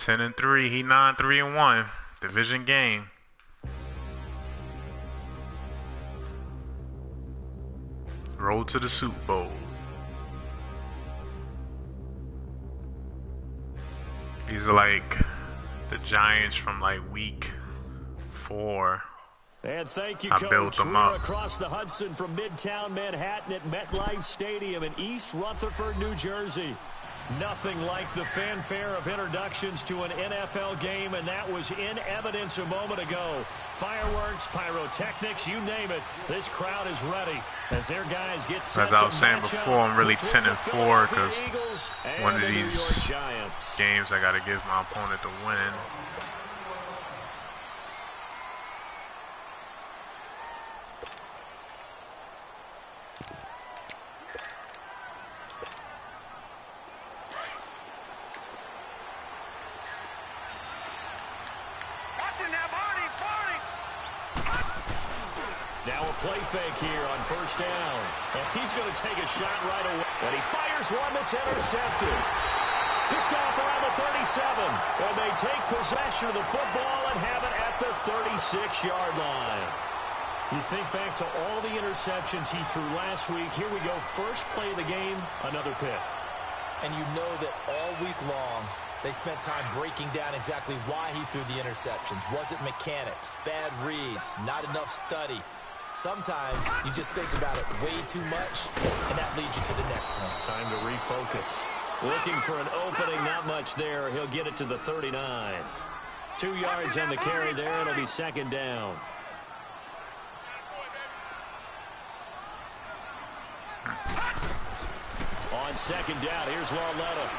10-3. He 9-3-1. Division game. Road to the Super Bowl. These are like the Giants from like week 4. And thank you, I Coach. built them We're up. across the Hudson from Midtown Manhattan at MetLife Stadium in East Rutherford, New Jersey. Nothing like the fanfare of introductions to an NFL game, and that was in evidence a moment ago. Fireworks, pyrotechnics, you name it. This crowd is ready as their guys get set. As I was saying before, I'm really 10-4 because one of these games I got to give my opponent the win. Play fake here on first down. And he's going to take a shot right away. And he fires one that's intercepted. Picked off around the 37. And they take possession of the football and have it at the 36-yard line. You think back to all the interceptions he threw last week. Here we go. First play of the game, another pick. And you know that all week long, they spent time breaking down exactly why he threw the interceptions. Was it mechanics, bad reads, not enough study? Sometimes you just think about it way too much, and that leads you to the next one. Time to refocus. Looking for an opening, not much there. He'll get it to the 39. 2 yards on the carry there. It'll be second down. On second down, here's Lauletta.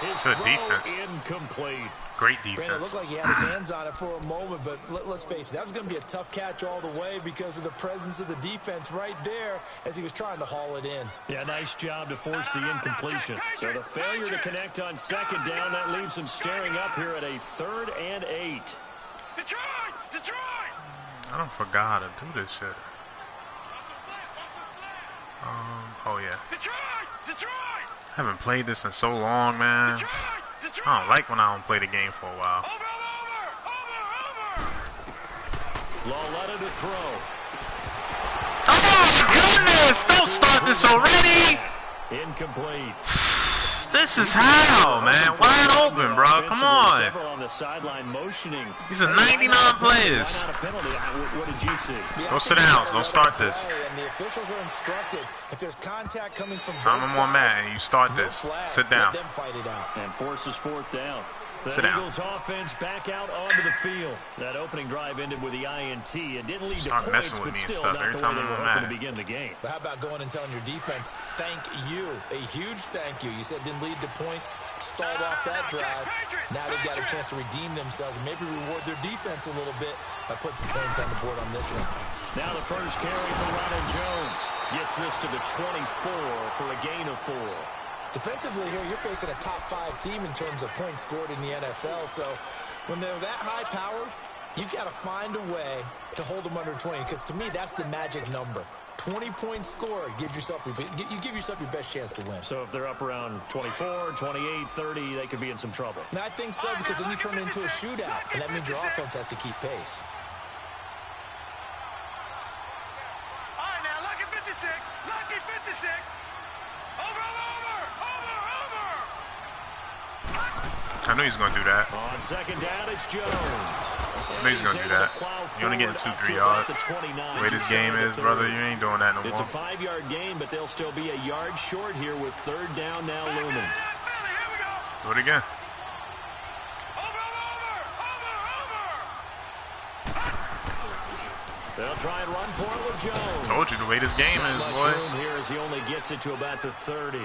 His throw defense. Incomplete. Great defense. Brandon, it looked like he had his hands on it for a moment, but let's face it, that was going to be a tough catch all the way because of the presence of the defense right there as he was trying to haul it in. Yeah, nice job to force the incompletion. So the failure to connect on second down, that leaves him staring up here at a 3rd and 8. Detroit! I don't forgot how to do this shit. Oh yeah. Detroit! I haven't played this in so long, man. I don't like when I don't play the game for a while. Lauletta to throw. Oh my goodness! Don't start this already! Incomplete. This is how, man. Wide open, bro. Come on. Several on the sideline motioning. These are 99 players. What did you see? Go sit down. Don't start this. And the officials are instructed if there's contact coming from Time both I'm on sides, Madden. You start this. Sit down. Let them fight it out. And forces fourth down. The Sit down. Eagles offense back out onto the field. That opening drive ended with the INT. It didn't lead to points, but still not the way they were hoping to begin the game. But how about going and telling your defense, thank you, a huge thank you. You said didn't lead to points, stalled off that drive. Now they've got a chance to redeem themselves and maybe reward their defense a little bit by putting some points on the board on this one. Now the first carry for Ronald Jones. Gets this to the 24 for a gain of 4. Defensively here, you're facing a top 5 team in terms of points scored in the NFL. So when they're that high powered, you've got to find a way to hold them under 20. Because to me, that's the magic number. 20 points scored, you give yourself your best chance to win. So if they're up around 24, 28, 30, they could be in some trouble. And I think so, because then you turn it into a shootout, and that means your offense has to keep pace. All right, now, lucky 56. Lucky 56. Over. I knew he was going to do that. On second down, it's Jones. I knew he was going to do that. You only getting 2-3 yards. The way this game is, brother, you ain't doing that no more. It's a 5-yard gain, but they'll still be a yard short here with 3rd down now looming. Do it again. They'll try and run for it with Jones. Told you the way this game is, boy. Room here as he only gets it to about the 30.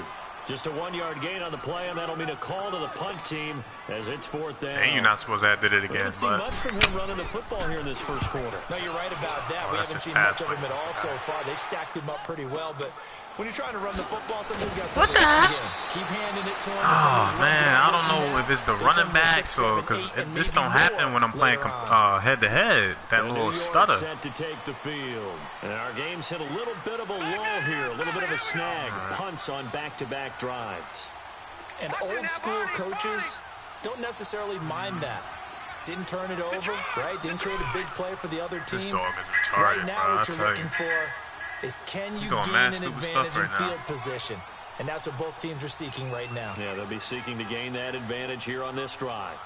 Just a 1-yard gain on the play, and that'll mean a call to the punt team as it's 4th down. And you're not supposed to have did it again, haven't seen much from him running the football here in this first quarter. No, you're right about that. We haven't seen much of him at all so far. They've stacked him up pretty well, but when you're trying to run the football, sometimes you got to what the heck? Keep handing it to him. Oh, man, I don't know if it's the running backs or because this don't happen when I'm playing head-to-head, that little stutter. Set to take the field. And our game's hit a little bit of a lull here, a little bit of a snag. Punts on back-to-back drives. And old school coaches don't necessarily mind that. Didn't turn it over, right? Didn't create a big play for the other team. This dog is retarded, right now, bro, what you're looking for is, can you gain an advantage in field position? And that's what both teams are seeking right now. Yeah, they'll be seeking to gain that advantage here on this drive.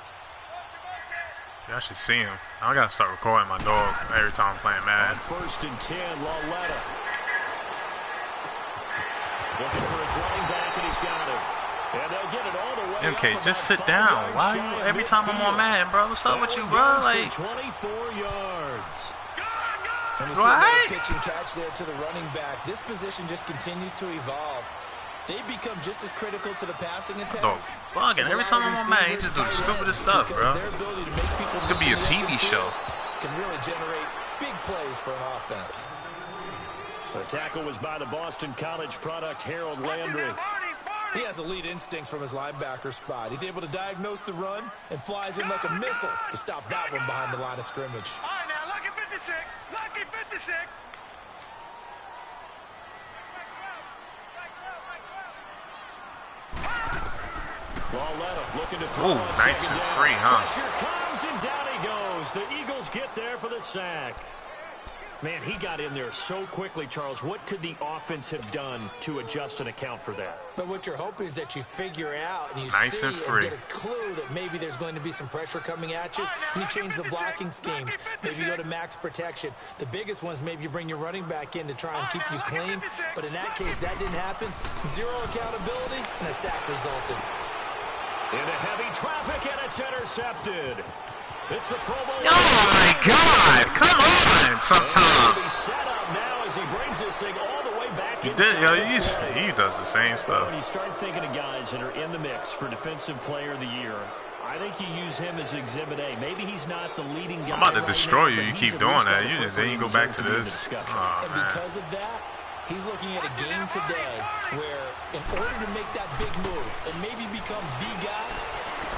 Yeah, I should see him. I gotta start recording my dog every time I'm playing Madden. On 1st and 10, Laletta. Looking for his running back, and he's got it. And they'll get it all the way MK, up just sit down. Why you, every time I'm on Madden, bro? What's up with you, bro? Like 24 yards. And we see another pitch and catch there to the running back. This position just continues to evolve. They become just as critical to the passing attack. Dog, bugging. Every time I'm on Madden, he just do the stupidest stuff, bro. This could be a TV show. Can really generate big plays for an offense. The tackle was by the Boston College product, Harold Landry. He has elite instincts from his linebacker spot. He's able to diagnose the run and flies in like a missile to stop that one behind the line of scrimmage. All right, now, lucky 56. Lucky 56. Laletta looking to throw. Ooh, nice and free, huh? Pressure comes, and down he goes. The Eagles get there for the sack. Man, he got in there so quickly, Charles. What could the offense have done to adjust and account for that? But what you're hoping is that you figure out and you nice see and free. And get a clue that maybe there's going to be some pressure coming at you. You change the blocking schemes. Maybe you go to max protection. The biggest one is maybe you bring your running back in to try and keep you clean. But in that case, that didn't happen. Zero accountability, and a sack resulted. Into heavy traffic, and it's intercepted. It's the Pro Bowl. Oh my God! Come on! Sometimes. Set up now as he brings this thing all the way back. He does the same stuff. When you start thinking of guys that are in the mix for Defensive Player of the Year, I think you use him as Exhibit A. Maybe he's not the leading guy. I'm about to right destroy now, you. You but keep doing that. Then you go back to this. Oh, and because of that, he's looking at a game today where, in order to make that big move and maybe become the guy,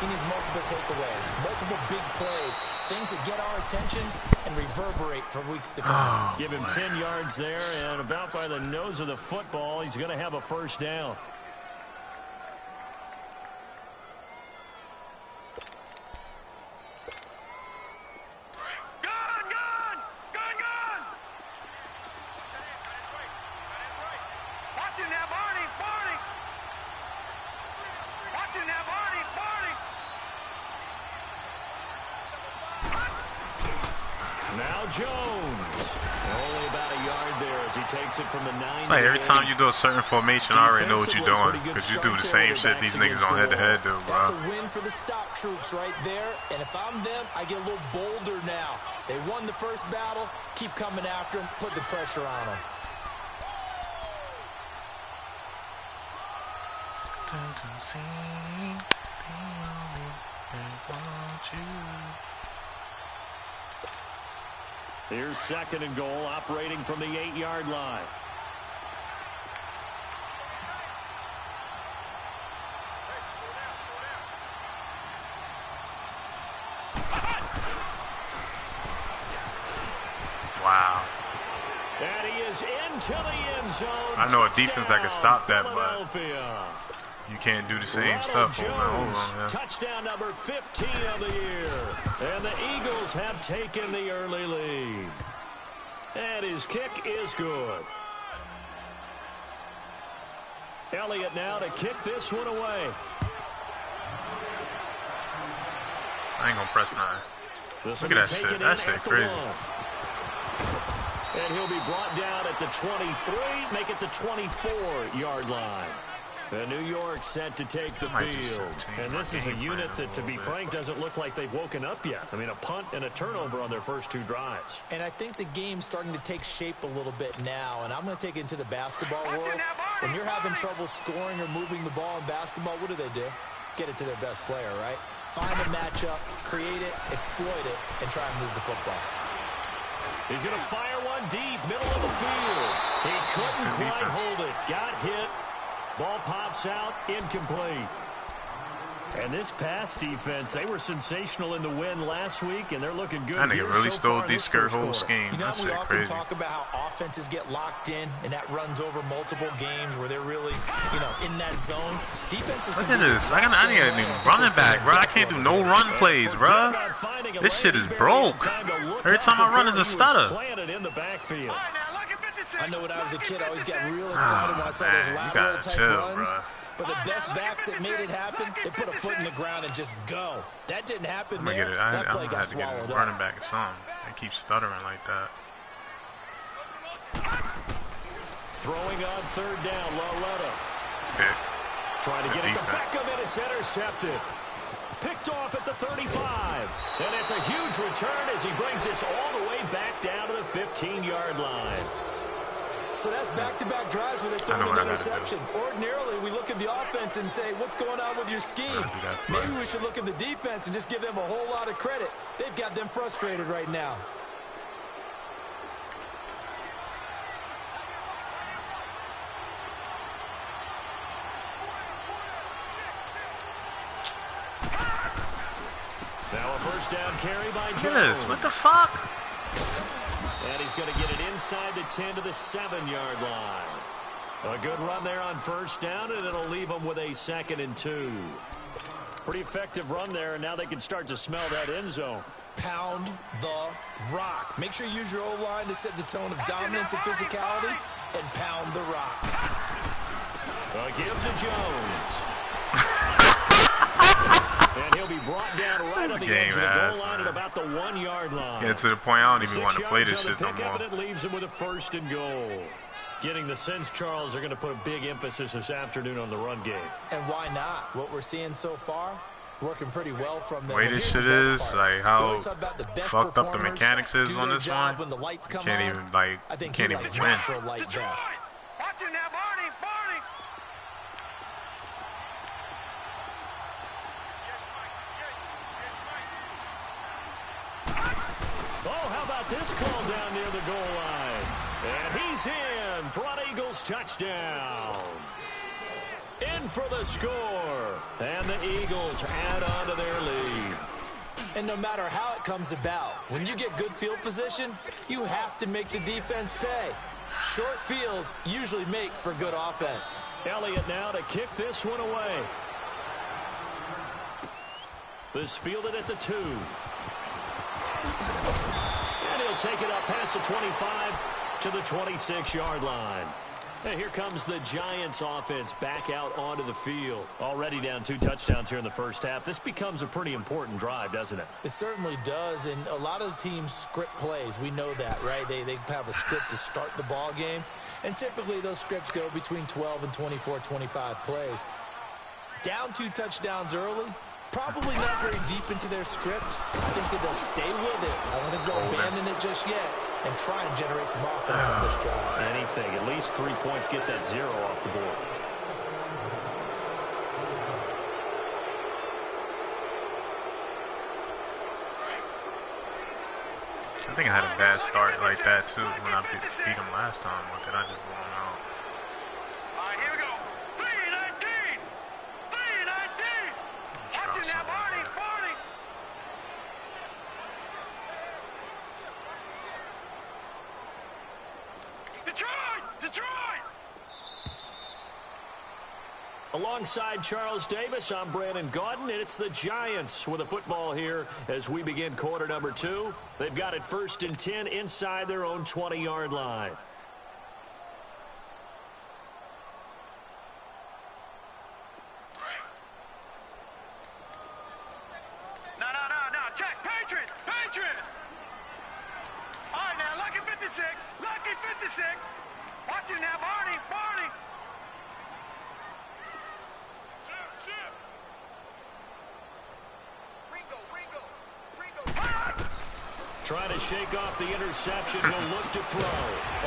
he needs multiple takeaways, multiple big plays, things that get our attention and reverberate for weeks to come. Give him 10 yards there, and about by the nose of the football, he's going to have a first down. Watching now, Barney. Watching now, Barney. Now Jones. Only about a yard there as he takes it from the 9. It's like every time you do a certain formation, I already know what you're doing. Because you do the same shit these niggas on head-to-head do, bro. That's a win for the stop troops right there. And if I'm them, I get a little bolder now. They won the first battle. Keep coming after them. Put the pressure on them. Here's 2nd and goal, operating from the 8-yard line. Wow. And he is into the end zone. I know a defense that can stop that, but Philadelphia. you can't do the same stuff over and over. Man. Touchdown number 15 of the year. And the Eagles have taken the early lead. And his kick is good. Elliott now to kick this one away. I ain't gonna press 9. Look at that shit. That shit crazy. And he'll be brought down at the 23, make it the 24-yard line. And New York set to take the field. And this is a unit that, to be frank, doesn't look like they've woken up yet. I mean, a punt and a turnover on their first 2 drives. And I think the game's starting to take shape a little bit now. And I'm going to take it into the basketball world. When you're having trouble scoring or moving the ball in basketball, what do? Get it to their best player, right? Find a matchup, create it, exploit it, and try and move the football. He's going to fire one deep, middle of the field. He couldn't quite hold it. Got hit. Ball pops out, incomplete. And this pass defense, they were sensational in the win last week, and they're looking good. That nigga really stole the skirt whole scheme. You know, That we shit often crazy. talk about how offenses get locked in, and that runs over multiple games where they're really, you know, in that zone. Defenses. Look at this. I need a new running back, bro. I can't do no run plays, bro. This shit is broke. Every time I run is a stutter. I know when I was a kid, I always got real excited when I saw those lateral type runs. Bro. But the best backs that made it happen, they put a foot in the ground and just go. That didn't happen I'm there. That play got to get swallowed a up. running back or something. They keep stuttering like that. Throwing on third down, Loletta. Okay. Trying to get it to Beckham, and it's intercepted. Picked off at the 35. And it's a huge return as he brings this all the way back down to the 15-yard line. So that's back-to-back drives where they throw an interception. Ordinarily, we look at the offense and say, what's going on with your scheme? Maybe we should look at the defense and just give them a whole lot of credit. They've got them frustrated right now. Now a first down carry by Jones. Look at this. What the fuck? And he's going to get it inside the 10 to the 7-yard line. A good run there on first down, and it'll leave them with a 2nd and 2. Pretty effective run there, and now they can start to smell that end zone. Pound the rock. Make sure you use your O-line to set the tone of dominance and physicality, and pound the rock. A give to Jones. And he'll be brought down right on the edge of the goal line at about the 1-yard line. Getting to the point I don't even want to play this shit no more. And it leaves him with a 1st and goal. Getting the sense, Charles, they're going to put a big emphasis this afternoon on the run game. And why not? What we're seeing so far, it's working pretty well from them. The way this shit is, like how fucked up the mechanics is on this one, you can't even win. Oh, how about this call down near the goal line? And he's in. Front Eagles touchdown. In for the score. And the Eagles add on to their lead. And no matter how it comes about, when you get good field position, you have to make the defense pay. Short fields usually make for good offense. Elliott now to kick this one away. This fielded at the 2. And he'll take it up past the 25 to the 26-yard line. And here comes the Giants offense back out onto the field. Already down 2 touchdowns here in the first half. This becomes a pretty important drive, doesn't it? It certainly does, and a lot of the teams script plays. We know that, right? They have a script to start the ball game, and typically those scripts go between 12 and 24, 25 plays. Down 2 touchdowns early, probably not very deep into their script. I think that they'll stay with it. I don't think they'll abandon it just yet and try and generate some offense on this drive. Anything. At least 3 points, get that 0 off the board. I think I had a bad start like that too when I beat them last time. Or did I just blown out? All right, here we go. 3-19. 3-19. Watching now, Barney. Detroit! Alongside Charles Davis, I'm Brandon Gaudin, and it's the Giants with a football here as we begin quarter number 2. They've got it 1st and 10 inside their own 20-yard line. No. Check. Patriot. All right, now, lucky 56. Watch it now, Barney. Ringo. Trying to shake off the interception. He'll look to throw.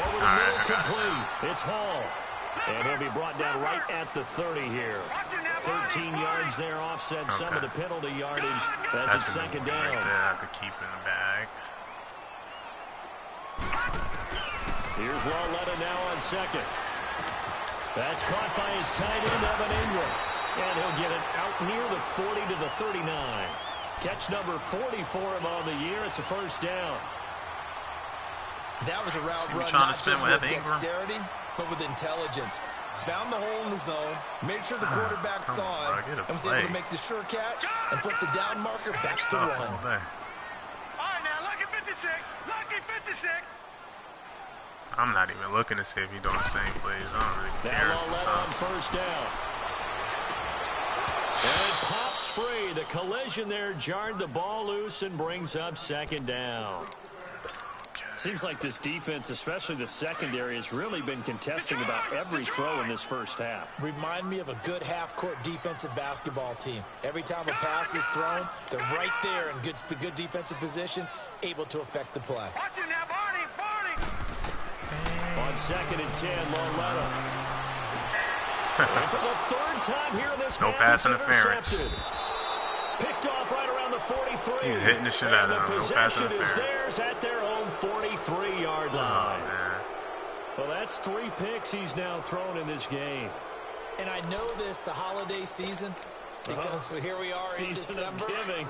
Over the middle, complete. It's Hall. And he'll be brought down right at the 30 here. 13 yards there, offset some of the penalty yardage as it's 2nd down. Right there, I could keep in the bag. Here's Loletta now on 2nd. That's caught by his tight end, Evan Ingram. And he'll get it out near the 40 to the 39. Catch number 40 for him on the year. It's a first down. That was a route run, trying not to spin just with with Ingram? dexterity, but with intelligence. Found the hole in the zone, made sure the quarterback saw it, and was able to make the sure catch and flip the down marker back to 1. All right, now, lucky 56. Lucky 56. I'm not even looking to see if he's doing the same plays. I don't really care. Now all that on first down. And it pops free. The collision there jarred the ball loose and brings up second down. Seems like this defense, especially the secondary, has really been contesting about every throw in this first half. Remind me of a good half-court defensive basketball team. Every time a pass is thrown, they're right there in good defensive position, able to affect the play. Watch it now, Barney. On 2nd and 10, Loletta. And for the third time here in this no half, pass interference. Picked off right around the 43. He's hitting the shit out of him. No pass Possession is interference. theirs at their own 43-yard line. Oh, man. Well, that's 3 picks he's now thrown in this game. And I know this, the holiday season, because here we are in December.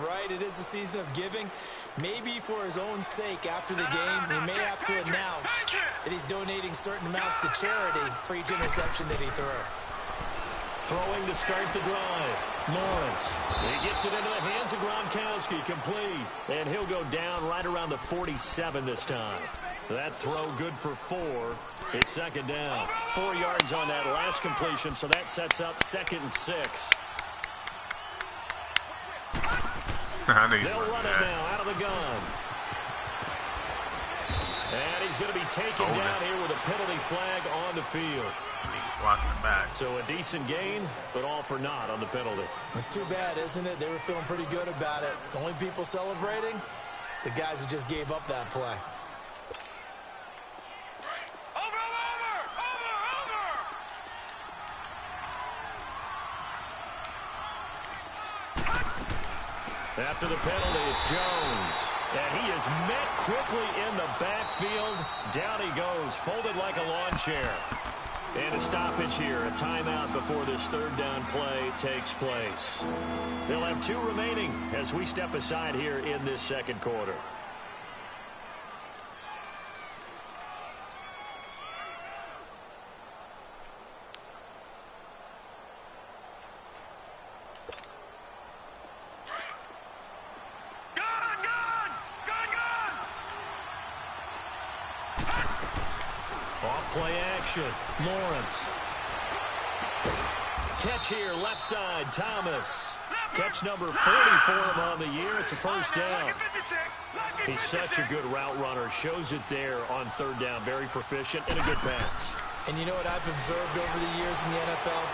Right, it is a season of giving. Maybe for his own sake, after the game, he may have to announce that he's donating certain amounts to charity for each interception that he threw. Throwing to start the drive. Lawrence. He gets it into the hands of Gronkowski. Complete. And he'll go down right around the 47 this time. That throw good for 4. It's second down. 4 yards on that last completion, so that sets up 2nd and 6. They'll run it now out of the gun. And he's going to be taken down here with a penalty flag on the field. Walking back. So a decent gain, but all for naught on the penalty. It's too bad, isn't it? They were feeling pretty good about it. The only people celebrating, the guys who just gave up that play. Over. After the penalty, it's Jones. And he is met quickly in the backfield. Down he goes, folded like a lawn chair. And a stoppage here, a timeout before this third down play takes place. They'll have 2 remaining as we step aside here in this second quarter. Play action. Lawrence. Catch here, left side, Thomas. Catch number 40 for him on the year. It's a first down. He's such a good route runner. Shows it there on third down. Very proficient and a good pass. And you know what I've observed over the years in the NFL?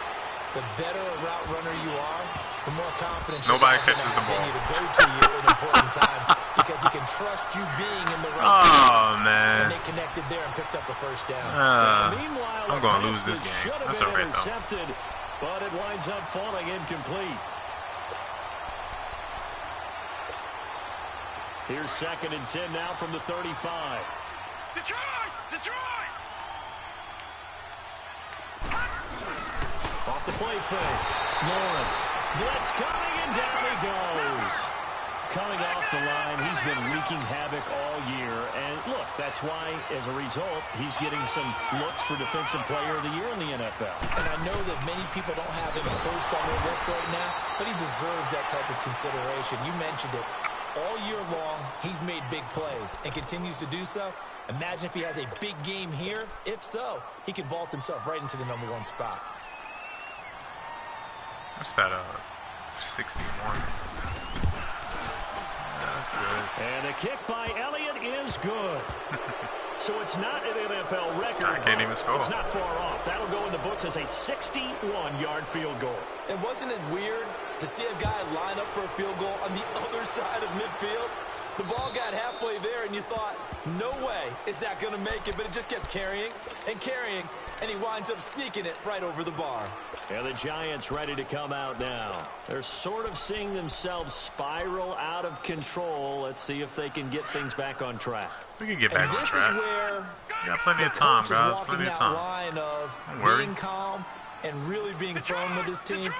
The better a route runner you are, the more confidence nobody you're catches the ball. to go to you in important times because he can trust you being in the right spot. spot. Man. And they connected there and picked up a first down. Meanwhile, I'm going to lose this game. That's all right, though. But it winds up falling incomplete. Here's 2nd and 10 now from the 35. Detroit! Off the play fake. Lawrence. Blitz coming, and down he goes. Coming off the line, he's been wreaking havoc all year. And look, that's why, as a result, he's getting some looks for Defensive Player of the Year in the NFL. And I know that many people don't have him first on their list right now, but he deserves that type of consideration. You mentioned it. All year long, he's made big plays and continues to do so. Imagine if he has a big game here. If so, he could vault himself right into the #1 spot. What's that, 61? That's good. And a kick by Elliott is good. So it's not an NFL record. I can't even score. It's not far off. That'll go in the books as a 61-yard field goal. And wasn't it weird to see a guy line up for a field goal on the other side of midfield? The ball got halfway there, and you thought, no way is that going to make it. But it just kept carrying, and he winds up sneaking it right over the bar. And the Giants ready to come out now. They're sort of seeing themselves spiral out of control. Let's see if they can get things back on track. We can get back on track. And this is where we got plenty of time, guys. Plenty of time. Line of being calm and really being firm with his team.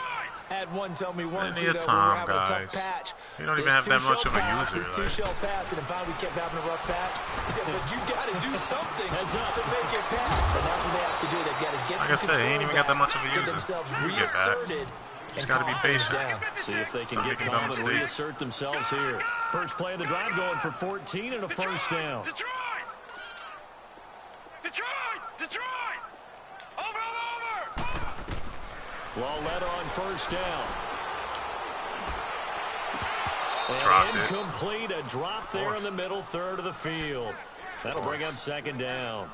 Had one tell me once, Plenty of we were time, having a tough guys. patch. You don't even have that much of a pass, user. this two-shell pass, and finally we kept having a rough patch. He said, but you got to do something to make it pass. And that's what they have to do. They got to get Like I some said, he ain't even got that much of a get user. themselves You get that. reasserted. Just got to be patient. See if they can get calm and reassert themselves here. First play of the drive going for 14 and a first down. Detroit! Detroit! Detroit! Over! Lauletta on first down. Dropped And it. incomplete. A drop there in the middle third of the field. That'll bring up second down.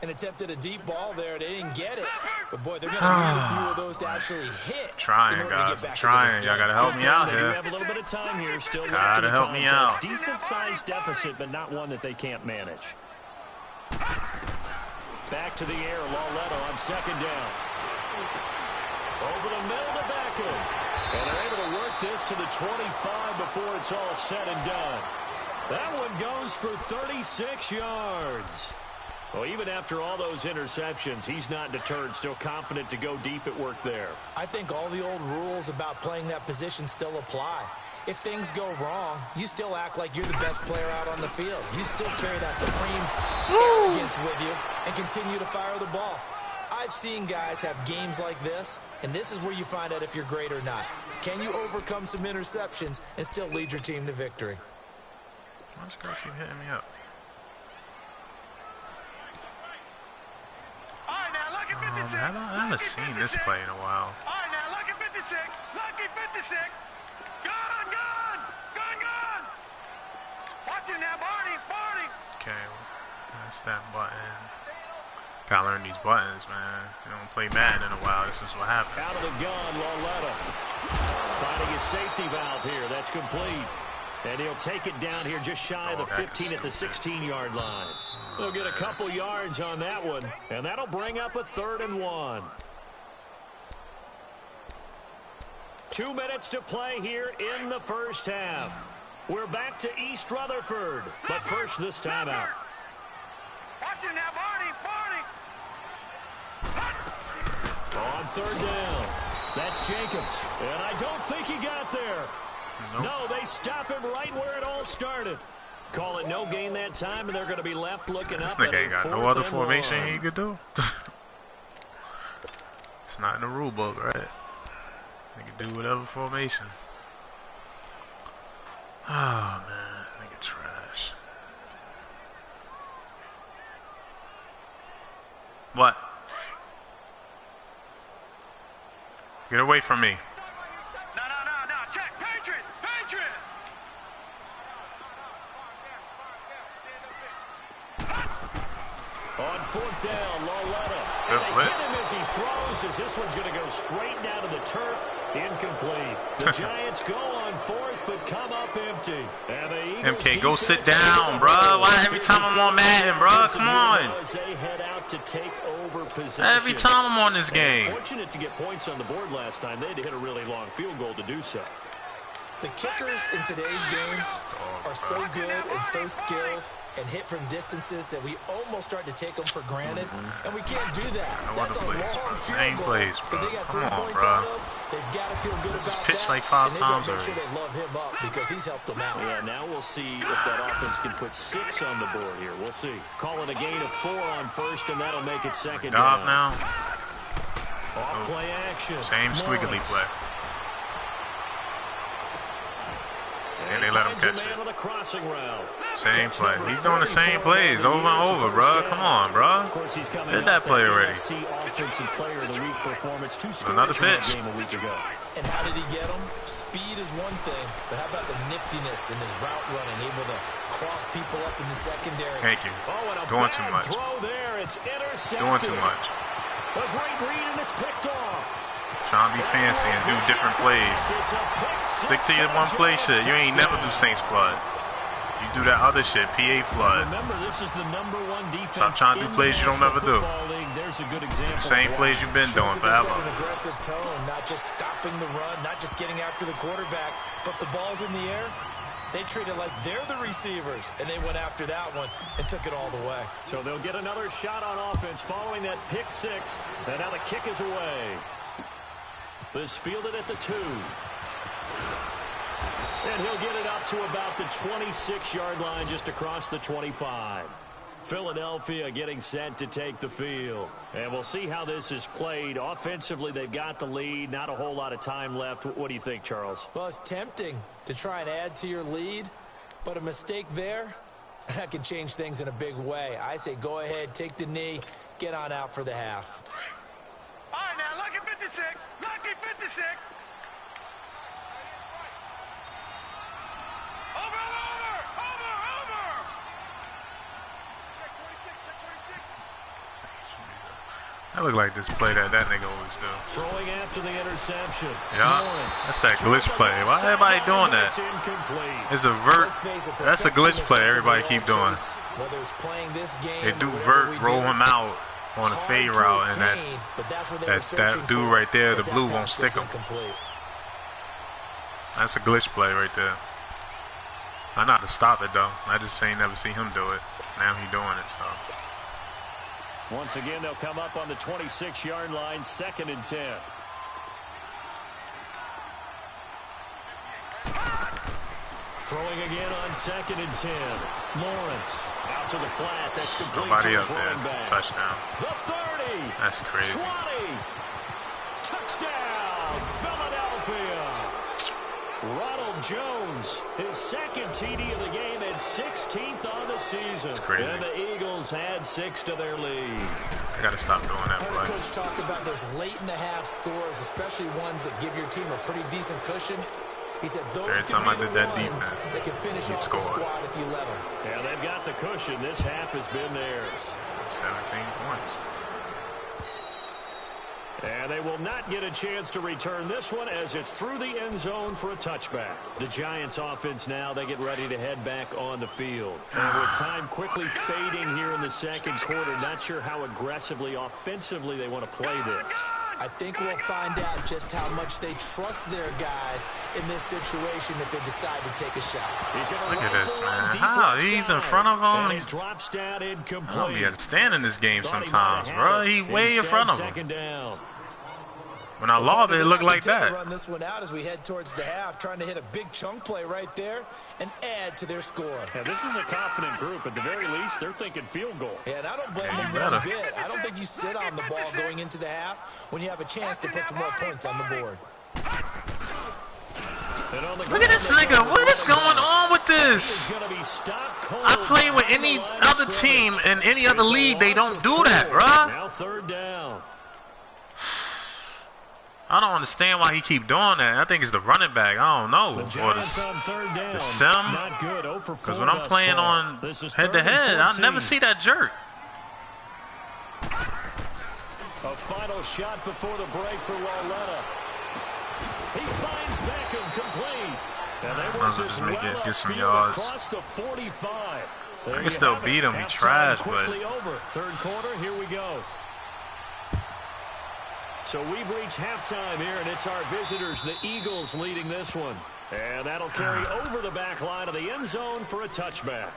And attempted a deep ball there. They didn't get it. But, boy, they're going to need a few of those to actually hit. Trying, guys. I'm trying. Y'all got to help me out They do here. have a little bit of time here. Still left Gotta in the help me contest. out. Decent-sized deficit, but not one that they can't manage. Back to the air. Lauletta on second down. Over the middle to Beckham. And they're able to work this to the 25 before it's all said and done. That one goes for 36 yards. Well, even after all those interceptions, he's not deterred, still confident to go deep at work there. I think all the old rules about playing that position still apply. If things go wrong, you still act like you're the best player out on the field. You still carry that supreme arrogance with you and continue to fire the ball. I've seen guys have games like this, and this is where you find out if you're great or not. Can you overcome some interceptions and still lead your team to victory? Why does this guy keep hitting me up? All right, now, lucky 56. I haven't seen this play in a while. All right, now, lucky 56. Lucky 56. Gone, gone. Gone, gone. Watch it now, Barney. Barney. Okay, that's that button. Gotta learn these buttons, man. You don't play Madden in a while. This is what happens. Out of the gun, Lauletta. Finding his safety valve here. That's complete. And he'll take it down here just shy of the 15 at the 16-yard line. They'll get a couple yards on that one, and that'll bring up a 3rd and 1. 2 minutes to play here in the first half. We're back to East Rutherford, but first this timeout. Watch it now, Barney. Barney. On 3rd down. That's Jacobs, and I don't think he got there. Nope. No, they stop him right where it all started. Call it no gain that time, and they're going to be left looking This up. nigga ain't got no other 4th and formation 1. he could do. It's not in the rule book, right? He can do whatever formation. Oh, man. Nigga trash. What? Get away from me. No. Check. Patriot. Patriot. On 4th down, Lauletta. Good And they blitz. hit him as he throws, as this one's going to go straight down to the turf. Incomplete. The Giants go on 4th, but come up empty. And the Eagles MK, go sit defense down, bruh. Why every time I'm on Madden, bruh? Come on. As they head out to take over possession. Every time I'm on this game. Fortunate to get points on the board last time. They had to hit a really long field goal to do so. The kickers in today's game are so good and so skilled and hit from distances that we almost start to take them for granted, and we can't do that. No That's a other plays, long bro. field Same goal plays, that bro. they got Come 3 on, points bro. out of. They've got to feel good about pitched that. like 5 and times they make sure already. they love him up because he's helped them out. Yeah, now we'll see if that offense can put 6 on the board here. We'll see. Call it a gain of 4 on 1st, and that'll make it 2nd Stop down. now. Off play action. Same squiggly Morris. play. And they let him finds a catch man it. on the crossing route. Same Catch play. number He's doing the same 34 plays on the over and year. It's a over, first bro. down. Come on, bro. Of course, he's coming Did off that play already. NFC Offensive Player of the Week performance. 2 scores Another in that pitch. game a week ago. And how did he get them? Speed is one thing, but how about the niftiness in his route running, able to cross people up in the secondary? Thank you. Oh, and a Doing bad too much. throw there. It's intercepted. Doing too much. A great read, and it's picked off. Trying to be fancy and do different plays. It's a pick six Stick to your on one play Giants shit. You ain't never do touchdown. Saints flood. You do that other shit, PA flood. Remember, this is the #1 defense. Stop trying to do in plays you don't the never do. National Football League. There's a good example. Same of plays why. you've been doing Shows that they set forever. an aggressive tone, not just stopping the run, not just getting after the quarterback, but the ball's in the air. They treat it like they're the receivers, and they went after that one and took it all the way. So they'll get another shot on offense following that pick 6, and now the kick is away. This fielded at the 2. And he'll get it up to about the 26-yard line, just across the 25. Philadelphia getting set to take the field. And we'll see how this is played. Offensively, they've got the lead. Not a whole lot of time left. What do you think, Charles? Well, it's tempting to try and add to your lead, but a mistake there, that can change things in a big way. I say go ahead, take the knee, get on out for the half. All right, now, lucky 56. Lucky 56. Over. That look like this play that nigga always do. Throwing after the interception. Yeah, that's that glitch play. Why everybody doing that? It's a vert. That's a glitch play everybody keep doing. They do vert, roll him out on a fade route, and that dude right there, the blue, won't stick him. That's a glitch play right there. I know how to stop it, though. I just ain't never seen him do it. Now he doing it, so. Once again, they'll come up on the 26-yard line, 2nd and 10. Throwing again on 2nd and 10. Lawrence out to the flat. That's complete. Nobody to up his there. running back. Touchdown. The 30. That's crazy. 20. Touchdown, Philadelphia. Ronald Jones, his 2nd TD of the game and 16th on the season. Crazy. And the Eagles had 6 to their lead. I gotta stop doing that Heard play. Coach talk about those late in the half scores, especially ones that give your team a pretty decent cushion. He said those Every can time I be the did that ones defense, that can finish he'd off score. the squad if you let them. Yeah, they've got the cushion. This half has been theirs. 17 points. And they will not get a chance to return this one as it's through the end zone for a touchback. The Giants offense now, they get ready to head back on the field. And with time quickly fading here in the 2nd quarter, not sure how aggressively, offensively they want to play this. I think we'll find out just how much they trust their guys in this situation if they decide to take a shot. Look at this, man. How? He's in front of him. He drops down incomplete. I don't be understanding this game sometimes, bro. He way in front of him. 2nd down. When I lobbed it, it looked like that. Run this one out as we head towards the half, trying to hit a big chunk play right there and add to their score. Yeah, this is a confident group. At the very least, they're thinking field goal. Yeah, and I don't blame them one bit. I don't think you sit on the ball going into the half when you have a chance to put some more points on the board. Look at this nigga. What is going on with this? I play with any other team in any other league. They don't do that, bruh. Now 3rd down. I don't understand why he keep doing that. I think it's the running back. I don't know. Or the sim. Because when I'm playing on head-to-head, I never see that jerk. A final shot before the break for Lauletta. He finds Beckham complete. And they work this well get some upfield yards. across the 45. I can still beat him. He trash, but Over. 3rd quarter, here we go. So we've reached halftime here, and it's our visitors, the Eagles, leading this one. And that'll carry over the back line of the end zone for a touchback.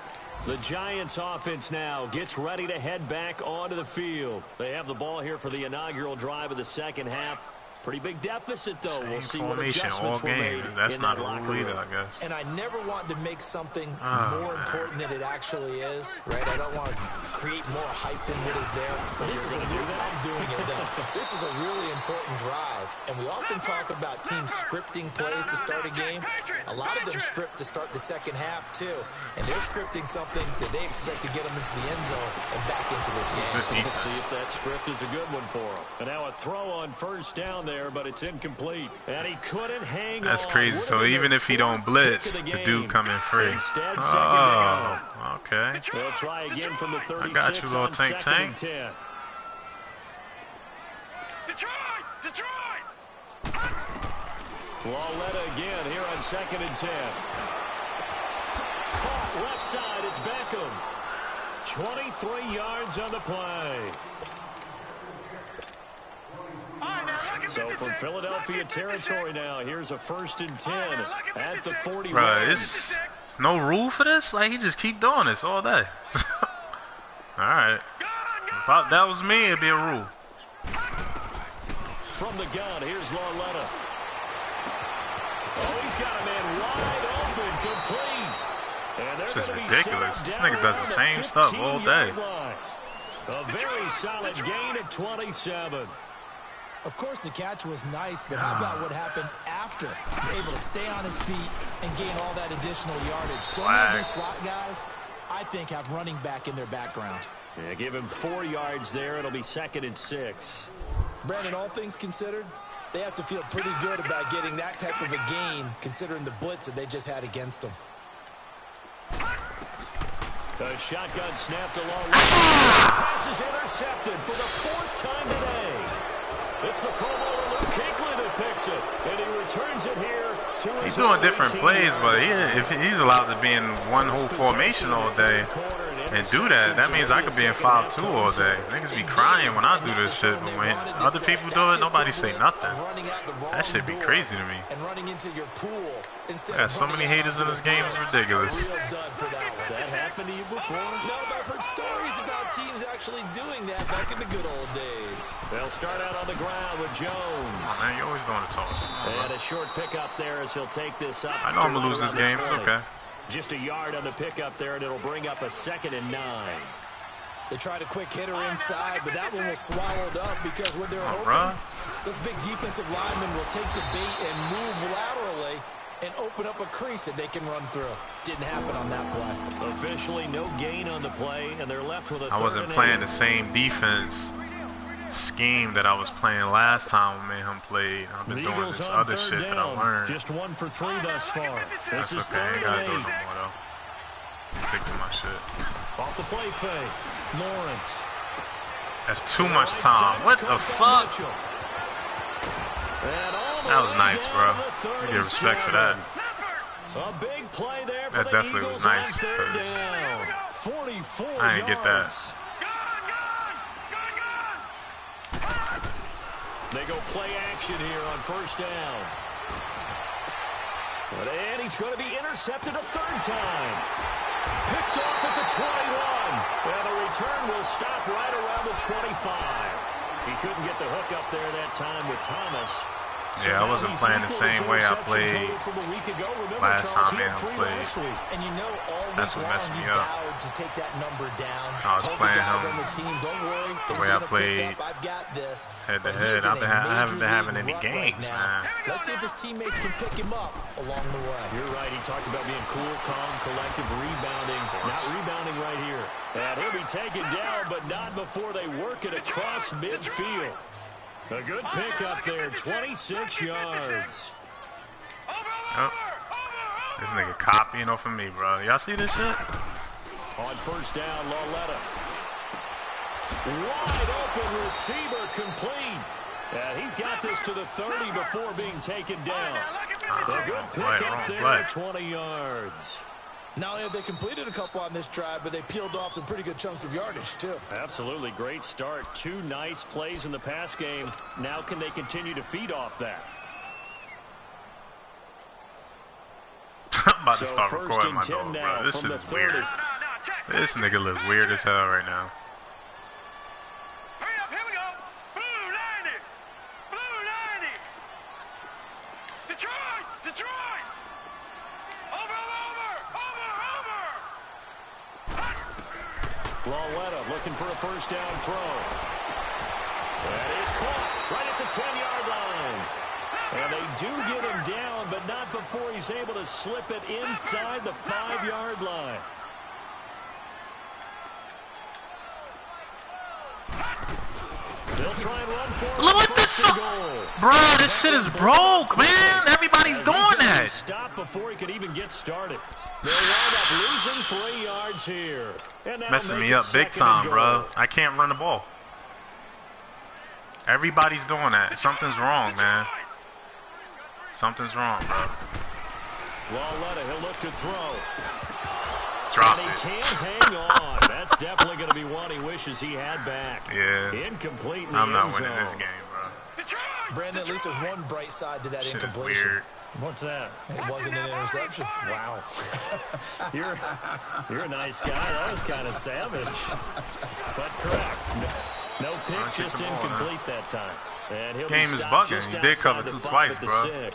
The Giants offense now gets ready to head back onto the field. They have the ball here for the inaugural drive of the 2nd half. Pretty big deficit, though. We'll see what adjustments were made That's in not that a locker rule either, room. I guess. And I never want to make something more important than it actually is, right? I don't want to create more hype than what is there. But this is I'm doing it, though. This is a really important drive. And we often talk about teams scripting plays to start a game. A lot of them script to start the 2nd half, too. And they're scripting something that they expect to get them into the end zone and back into this game. We'll see if that script is a good one for them. And now a throw on 1st down there, but it's incomplete. And he couldn't hang on. That's crazy. So even if he don't blitz, the dude coming free. Instead, Oh, okay. They'll try again from the 36 I got you, little tank. 2nd and 10. Detroit! Lauletta again here on 2nd and 10. Caught left side, it's Beckham. 23 yards on the play. So from Philadelphia territory now, here's a 1st and 10 at the 41. Bro, there's no rule for this? Like, he just keep doing this all day. All right. If that was me, it'd be a rule. From the gun, here's Lauletta. Oh, he's got a man wide open, complete. And this is ridiculous. This nigga does the same stuff all day. A very solid gain of 27. Of course, the catch was nice, but how about what happened after? Able to stay on his feet and gain all that additional yardage. So many of these slot guys, I think, have running back in their background. Yeah, give him 4 yards there. It'll be 2nd and 6. Brandon, all things considered, they have to feel pretty good about getting that type of a gain, considering the blitz that they just had against them. The shotgun snapped along. Pass is intercepted for the 4th time today. It's the Pro Bowler Luke Kuechly that picks it, and he returns it here to his He's doing different plays, but if he's allowed to be in one whole formation all day and do that, that means I could be in 5-2 all day. Niggas be crying when I do this shit, but when other people do it, nobody say nothing. That shit be crazy to me. I got so many haters in this game, it's ridiculous. Has that happened to you before? No, but I've heard stories about teams actually doing that back in the good old days. They'll start out on the ground with Jones. Oh, man, you're always doing a toss. And a short pickup there as he'll take this up. I know I'm going to lose this game. It's okay. Just a yard on the pickup there, and it'll bring up a 2nd and 9. They tried a quick hitter inside, but that one was swallowed up because when they're open, those big defensive linemen will take the bait and move laterally and open up a crease that they can run through. Didn't happen on that play. Officially no gain on the play, and they're left with a 3rd I wasn't playing the same defense scheme that I was playing last time when him played. I've been doing this other shit that I learned. Just 1 for 3 thus far. That's okay. I ain't gotta do it no more though. Stick to my shit. Off the play fake. Lawrence. That's too much time. What the fuck? That was nice, bro. I give respect for that. A big play there for that definitely was nice because I didn't get that. They go play action here on 1st down. And he's going to be intercepted a 3rd time. Picked off at the 21. And the return will stop right around the 25. He couldn't get the hook up there that time with Thomas. Yeah, I wasn't playing the same way I played last time I played. And you know, all that's what messed me up. To take that number down. I was playing him on the team, don't worry, the way I played head-to-head. I haven't been having any games, man. Let's see if his teammates can pick him up along the way. You're right. He talked about being cool, calm, collective, rebounding. Not rebounding right here. And he'll be taken down, but not before they work it across midfield. A good pick up there, 26 yards. Oh. This nigga copying off of me, bro. Y'all see this shit? On 1st down, Lauletta. Wide open receiver complete. And he's got this to the 30 before being taken down. A good pick up there for 20 yards. Not only have they completed a couple on this drive, but they peeled off some pretty good chunks of yardage, too. Absolutely. Great start. 2 nice plays in the pass game. Now can they continue to feed off that? I'm about to start recording my dog, bro. This is weird. This nigga looks weird as hell right now. Hurry up, here we go. Blue 90. Blue 90. Detroit, Detroit. Over. Lauletta looking for a 1st down throw. That is caught right at the 10-yard line. And they do get him down, but not before he's able to slip it inside the 5-yard line. They'll try and run for it. What the fuck? Bro, this shit is broke, man. Everybody's doing that. Stop before he could even get started. They'll wind up losing 3 yards here. Messing me up big time, bro. I can't run the ball. Everybody's doing that. Something's wrong, man. Something's wrong, bro. Lauletta, he'll look to throw. Drop and he it. can't hang on. That's definitely going to be one he wishes he had back. Yeah. Incomplete in I'm the not end winning zone. this game, bro. Brandon, at least there's one bright side to that Shit incompletion. Weird. What's that? It wasn't an interception. Wow. You're a nice guy. That was kind of savage. But correct. No pick, just incomplete that time. And This game is bugging. He did cover 2 twice, bro.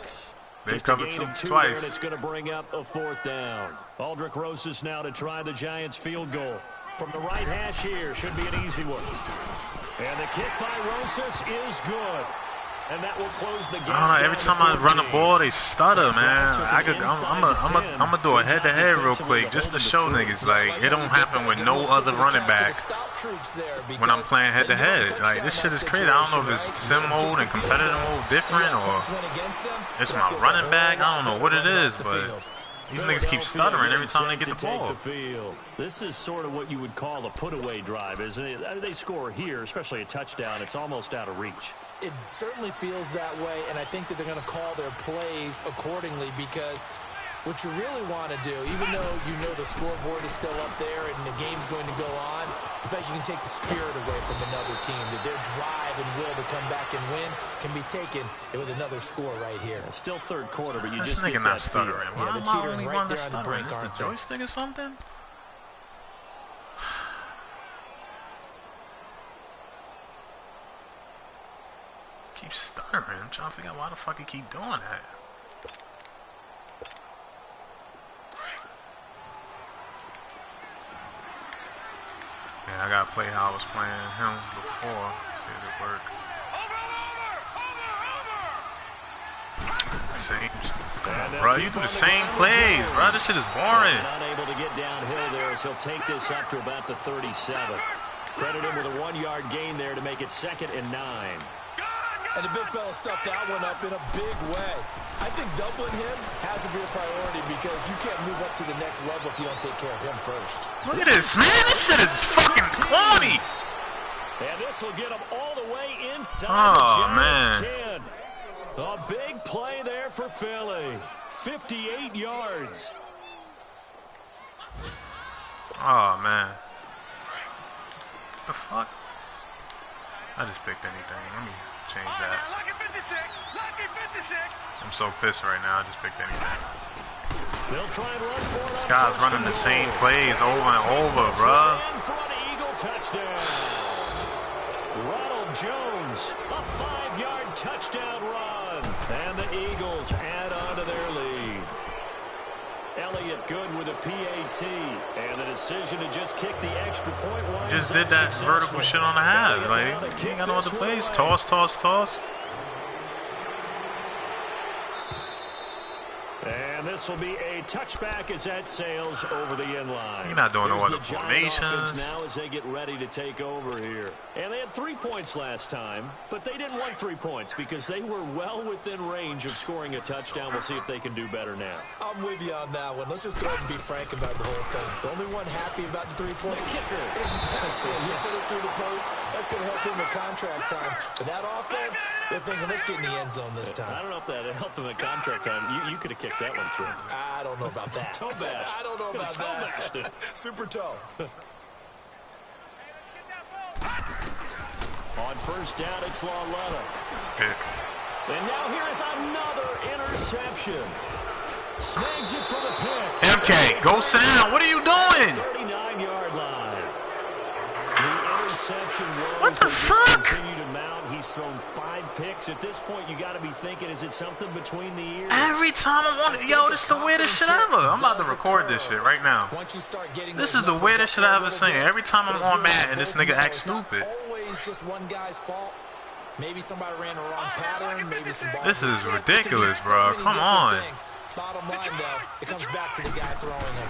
They covered 2 twice. And it's going to bring up a 4th down. Aldrich Rosas now to try the Giants field goal. From the right hash here, should be an easy one. And the kick by Rosas is good. And that will close the game. I don't know. Every time I run the ball, they stutter, man. I'm gonna do a head-to-head real quick just to show niggas like it don't happen with no other running back when I'm playing head-to-head. Like this shit is crazy. I don't know if it's sim mode and competitive mode different or it's my running back. I don't know what it is, but these niggas keep stuttering every time they get the ball. This is sort of what you would call a put-away drive, isn't it? They score here, especially a touchdown. It's almost out of reach. It certainly feels that way, and I think that they're going to call their plays accordingly because what you really want to do, even though you know the scoreboard is still up there and the game's going to go on, in fact, you can take the spirit away from another team, that their drive and will to come back and win can be taken with another score right here. Still 3rd quarter, but you this just nigga get not that stuttering. Yeah, Why the am I teetering only right one there that's on the stuttering? brink, Is the aren't they? joystick or something? Keep stuttering. I'm trying to figure out why the fuck he keep doing that. Yeah, I gotta play how I was playing him before. See if it work. Same, bro. You do the same plays, bro. This shit is boring. Unable to get downhill there as he'll take this up to about the 37. Credit him with a 1-yard gain there to make it 2nd and 9. And the big fella stuffed that one up in a big way. I think doubling him has to be a priority because you can't move up to the next level if you don't take care of him first. Look at this, man. This shit is fucking corny. And this will get him all the way inside Oh, the Giants' man. 10. A big play there for Philly. 58 yards. Oh, man. What the fuck? I just picked anything. Let me change that. I'm so pissed right now. I just picked anything. They'll try and run for it. This guy's running the same plays over and over, bro. For an Eagle touchdown. Ronald Jones, a 5-yard touchdown run. And the Eagles add on to their lead. Elliott good with a PAT. And the decision to just kick the extra point winds Just did that vertical shit on the half. Like, you ain't got no other plays. Toss, toss, toss. And this will be a touchback as that sails over the end line. You're not doing no other the Giant formations. offense now as they get ready to take over here. And they had 3 points last time, but they didn't want 3 points because they were well within range of scoring a touchdown. We'll see if they can do better now. I'm with you on that one. Let's just go ahead and be frank about the whole thing. The only one happy about the 3-point kicker. Exactly. You put it through the post. That's going to help him with contract time. But that offense, they're thinking, let's get in the end zone this time. I don't know if that helped him at contract time. You could have kicked that one through. I don't know about that. Toe bash. I don't know about that. Super toe. On 1st down, it's Lawletta. Okay. And now here is another interception. Snags it for the pick. MK, go sit down. What are you doing? 39-yard line. The interception was What the fuck? continue to mount. He's thrown 5 picks. At this point, you got to be thinking, is it something between the ears? Every time I want to, yo, this is the weirdest shit ever. I'm about to record this shit right now. This is the weirdest shit I ever seen. Every time I'm on Madden, this nigga acts stupid. Always just one guy's fault. Maybe somebody ran the wrong pattern. Maybe some ball. This is ridiculous, bro. Come on. Bottom line, though, it comes back to the guy throwing him.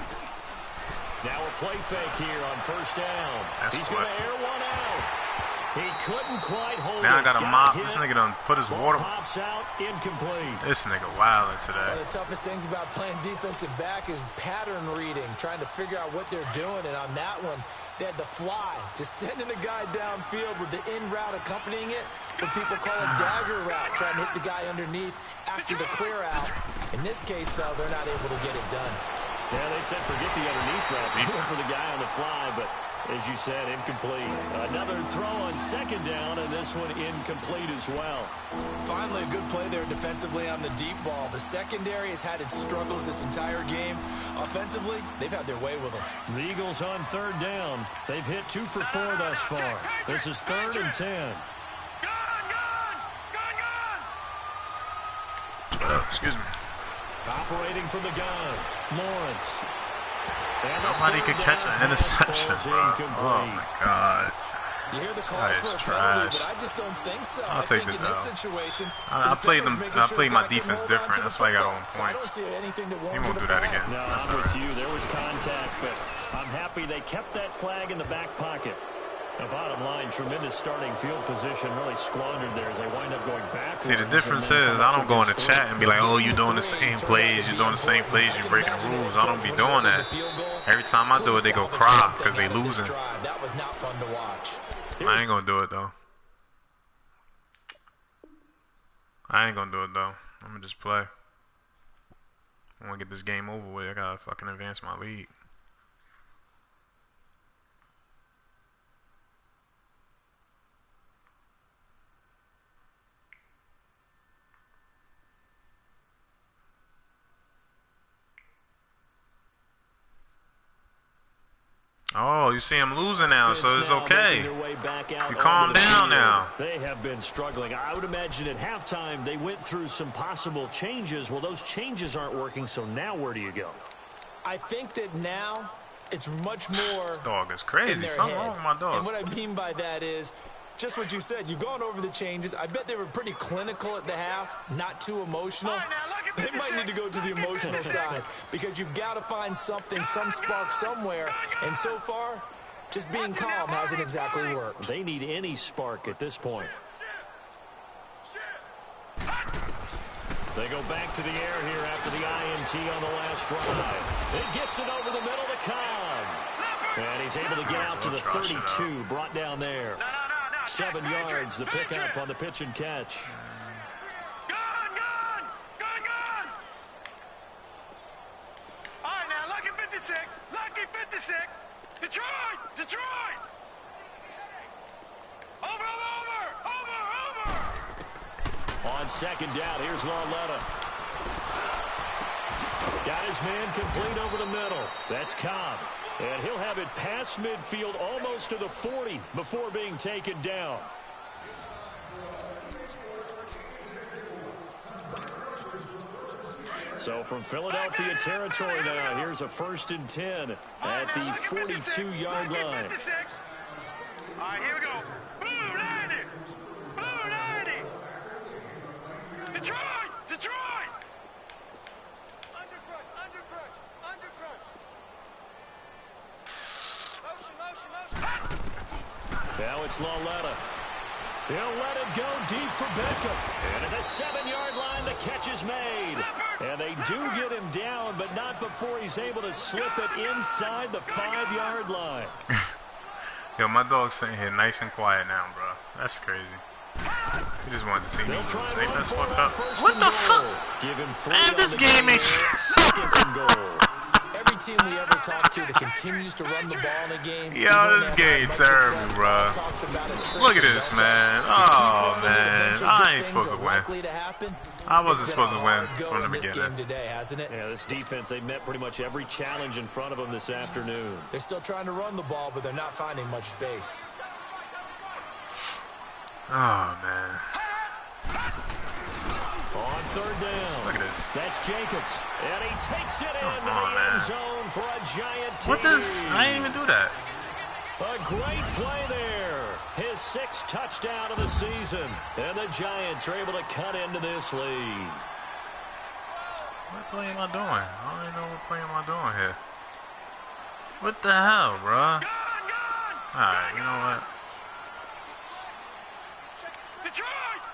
Now a play fake here on 1st down. That's He's going to air one out. He couldn't quite hold Now I it. got a mop. This nigga done put his Ball water. pops out, incomplete. This nigga wildin' today. One of the toughest things about playing defensive back is pattern reading, trying to figure out what they're doing. And on that one, they had the fly, just sending a guy downfield with the in route accompanying it. What people call a dagger route, trying to hit the guy underneath after the clear out. In this case, though, they're not able to get it done. Yeah, they said forget the underneath route. They went for the guy on the fly, but as you said, incomplete. Another throw on 2nd down, and this one incomplete as well. Finally, a good play there defensively on the deep ball. The secondary has had its struggles this entire game. Offensively, they've had their way with them. The Eagles on 3rd down. They've hit 2 for 4 thus far. This is 3rd and 10. Excuse me. Operating from the gun, Lawrence. Nobody could catch an interception, bro. Oh my God. You hear the This calls guy for is a penalty, trash. but I just don't think so. I'll I take think this in this L. situation, I played my defense hold on different. to That's the why I got football. on So I don't points. see anything that He won't do the that flag. again. No, That's I'm all with right. you. There was contact, but I'm happy they kept that flag in the back pocket. The bottom line, tremendous starting field position, really squandered there as they wind up going backwards. See, the difference is I don't go in the chat and be like, oh, you're doing the same plays, you're doing the same plays, you're breaking the rules. I don't be doing that. Every time I do it, they go cry because they losing. That was not fun to watch. I ain't gonna do it though. I'm gonna just play. I wanna get this game over with. I gotta fucking advance my league. Oh, you see him losing now, so it's okay. You calm down now. They have been struggling. I would imagine at halftime they went through some possible changes. Well, those changes aren't working, so now where do you go? I think that now it's much more Dog is crazy. in their Something head. wrong with my dog. And what I mean by that is just what you said. You've gone over the changes. I bet they were pretty clinical at the half, not too emotional. They might need to go to the emotional side because you've got to find something, some spark somewhere. And so far, just being calm hasn't exactly worked. They need any spark at this point. They go back to the air here after the INT on the last drive. It gets it over the middle to Cobb. And he's able to get out to the 32, brought down there. 7 yards, the pickup on the pitch and catch. All right, now, lucky 56. Lucky 56. Detroit. Over. On second down, here's Lauletta. Got his man complete over the middle. That's Cobb. And he'll have it past midfield almost to the 40 before being taken down. So from Philadelphia territory now, here's a 1st and 10 at the 42-yard line. All right, here we go. Blue 90. Detroit. Motion. Now it's Lauletta. He'll let it go deep for Beckham. And at the 7-yard line, the catch is made. And they do get him down, but not before he's able to slip it inside the 5-yard line. Yo, my dog's sitting here nice and quiet now, bro. That's crazy. He just wanted to see me lose. Ain't that fucked up? What the fuck? Man, this game ain't... Every team we ever talk to that continues to run the ball in a game. Yo, this game terrible, bro. Look at this, man. Oh, man. I ain't supposed to win. I wasn't supposed to win from the beginning. Yeah, this defense, they met pretty much every challenge in front of them this afternoon. They're still trying to run the ball, but they're not finding much space. Oh, man. On 3rd down. Look at this. That's Jacobs. And he takes it into the end zone for a giant TD. What does... I didn't even do that. A great play there. His 6th touchdown of the season. And the Giants are able to cut into this lead. What play am I doing? I don't even know what play am I doing here. What the hell, bro? Alright, you know what?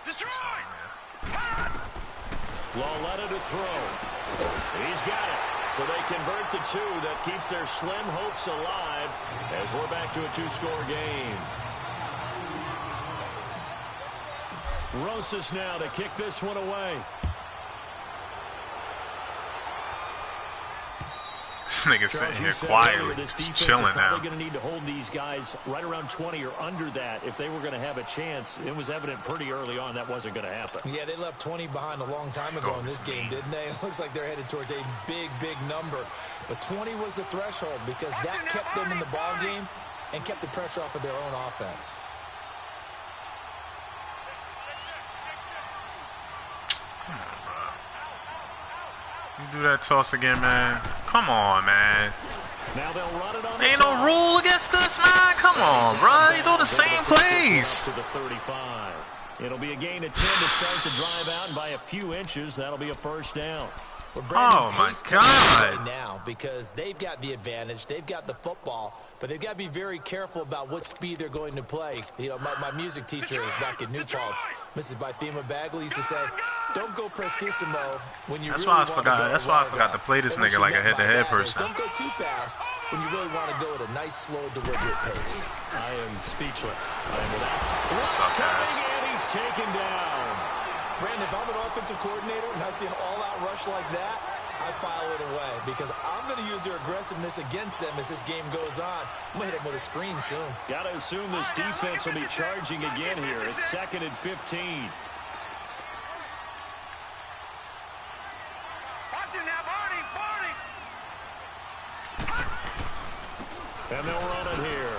Detroit. Lauletta to throw. He's got it. So they convert the 2. That keeps their slim hopes alive as we're back to a 2-score game. Rosas now to kick this one away. This nigga's sitting here quietly, just chilling now. Probably going to need to hold these guys right around 20 or under that if they were going to have a chance. It was evident pretty early on that wasn't going to happen. Yeah, they left 20 behind a long time ago in this game, didn't they? It looks like they're headed towards a big number. But 20 was the threshold because that kept them in the ball game and kept the pressure off of their own offense. You do that toss again, man. Come on, man. Now they'll run it on. Ain't no rule against this, man. Come on, bro. You do the same plays. To the 35. It'll be a gain of 10 to start the drive out, and by a few inches, that'll be a first down. Oh, my God. Right now, because they've got the advantage. They've got the football, but they've got to be very careful about what speed they're going to play. You know, my music teacher back in New Paltz, Mrs. Bythema Bagley, used to say, don't go prestissimo when you really want to go. That's why I forgot to play this nigga like a head-to-head person. Don't go too fast when you really want to go at a nice, slow, deliberate pace. I am speechless. And he's taken down. Brandon, if I'm an offensive coordinator and I see an all-out rush like that, I file it away because I'm going to use their aggressiveness against them as this game goes on. I'm going to hit them with a screen soon. Got to assume this defense will be charging again here. It's 2nd and 15. Watch it now, Barney, Barney. And they'll run it here.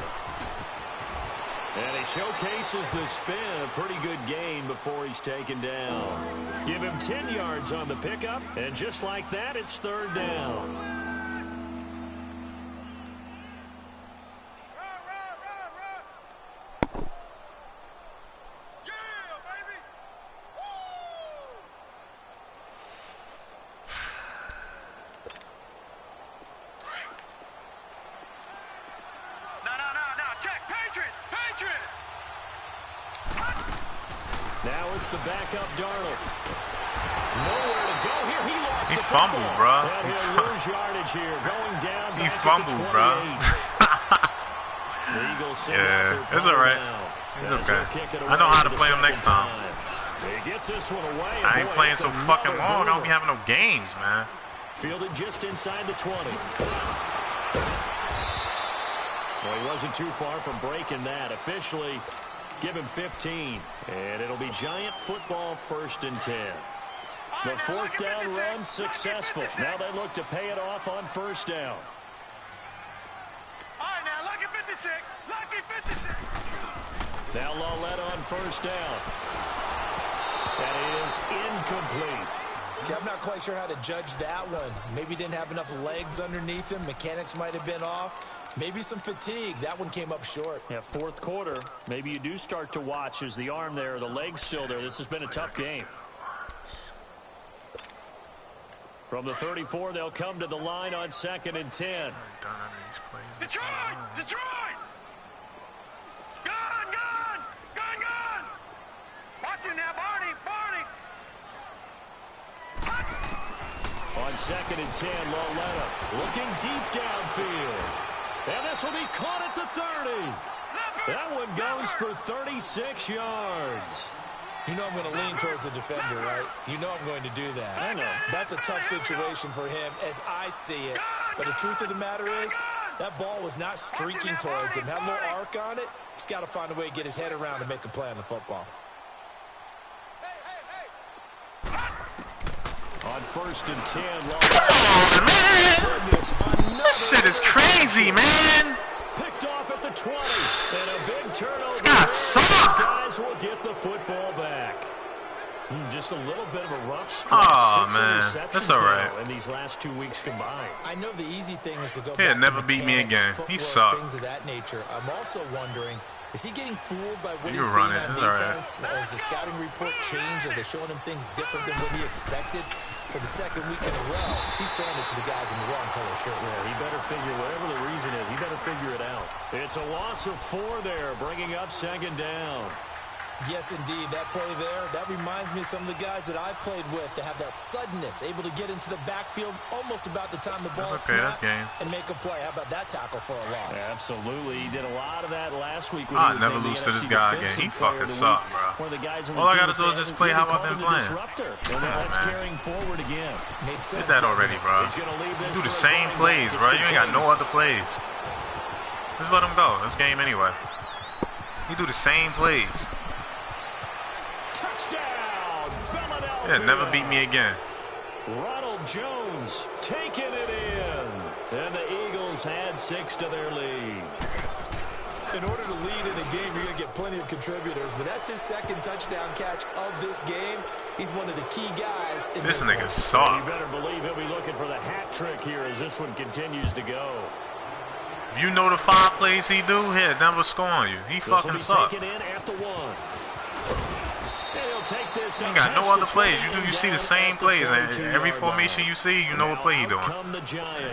And he showcases the spin. A pretty good gain before he's taken down. Give him 10 yards on the pickup. And just like that, it's 3rd down. Now it's the backup Darnold. Nowhere to go here. He lost the fumbled, football. bro. And he'll lose yardage here. Going down. He fumbled, bro. The Eagles yeah, it's all right. It's okay. I know how to play him next time. He gets this one away. I ain't playing so fucking long. I don't be having no games, man. Fielded just inside the 20. Well, he wasn't too far from breaking that. Officially, give him 15. And it'll be Giant football, 1st and 10. The 4th down run successful. Now they look to pay it off on 1st down. All right, now, lucky 56. Lucky 56. Now Lawlett on 1st down. That is incomplete. See, I'm not quite sure how to judge that one. Maybe didn't have enough legs underneath him. Mechanics might have been off. Maybe some fatigue. That one came up short. Yeah, 4th quarter. Maybe you do start to watch. Is the arm there, the leg's still there? This has been a tough game. From the 34, they'll come to the line on 2nd and 10. Detroit! Detroit! Gone! Gone! Gone! Gone! Watch it now, Barney! Barney! On 2nd and 10, Lawlett looking deep downfield. And this will be caught at the 30. That one goes for 36 yards. You know I'm going to lean towards the defender, right? You know I'm going to do that. I know. That's a tough situation for him as I see it. But the truth of the matter is, that ball was not streaking towards him. That little arc on it, he's got to find a way to get his head around and make a play on the football. On 1st and 10, oh, man! This shit is crazy, man! Picked off at the 20, and a big turnover. This guy sucks. Guys will get the football back. Just a little bit of a rough stretch. Oh, man. That's all right. In these last 2 weeks combined. I know the easy thing is to go He'll back never to beat me mechanics, again. He footwork, sucked. things of that nature. I'm also wondering, is he getting fooled by what You he's run seeing it. on It's all right. defense? Has the scouting report changed? Are they showing him things different than what he expected? For the 2nd week in a row, he's throwing it to the guys in the wrong color shirts. Yeah, he better figure, whatever the reason is, he better figure it out. It's a loss of 4 there, bringing up 2nd down. Yes, indeed. That play there, that reminds me of some of the guys that I played with to have that suddenness, able to get into the backfield almost about the time the ball snapped and make a play. How about that tackle for a loss? Yeah, absolutely. He did a lot of that last week. I never lose to this guy again. He fucking sucked, bro. All I got to do is just play how I've been playing. And that's carrying forward again. Did that already, bro. You do the same plays, bro. You ain't got no other plays. Just let him go. This game anyway. You do the same plays. Touchdown, Philadelphia. Yeah, never beat me again. Ronald Jones taking it in. And the Eagles had 6 to their lead. in order to lead in a game, you're going to get plenty of contributors. But that's his second touchdown catch of this game. He's one of the key guys in this nigga one. sucks. You better believe he'll be looking for the hat trick here as this one continues to go. You know the 5 plays he do? He'll never score on you. He fucking sucks. In at the 1. And he'll take this. He ain't got no other plays. You see the same plays, and every formation you see, you know what play he doing.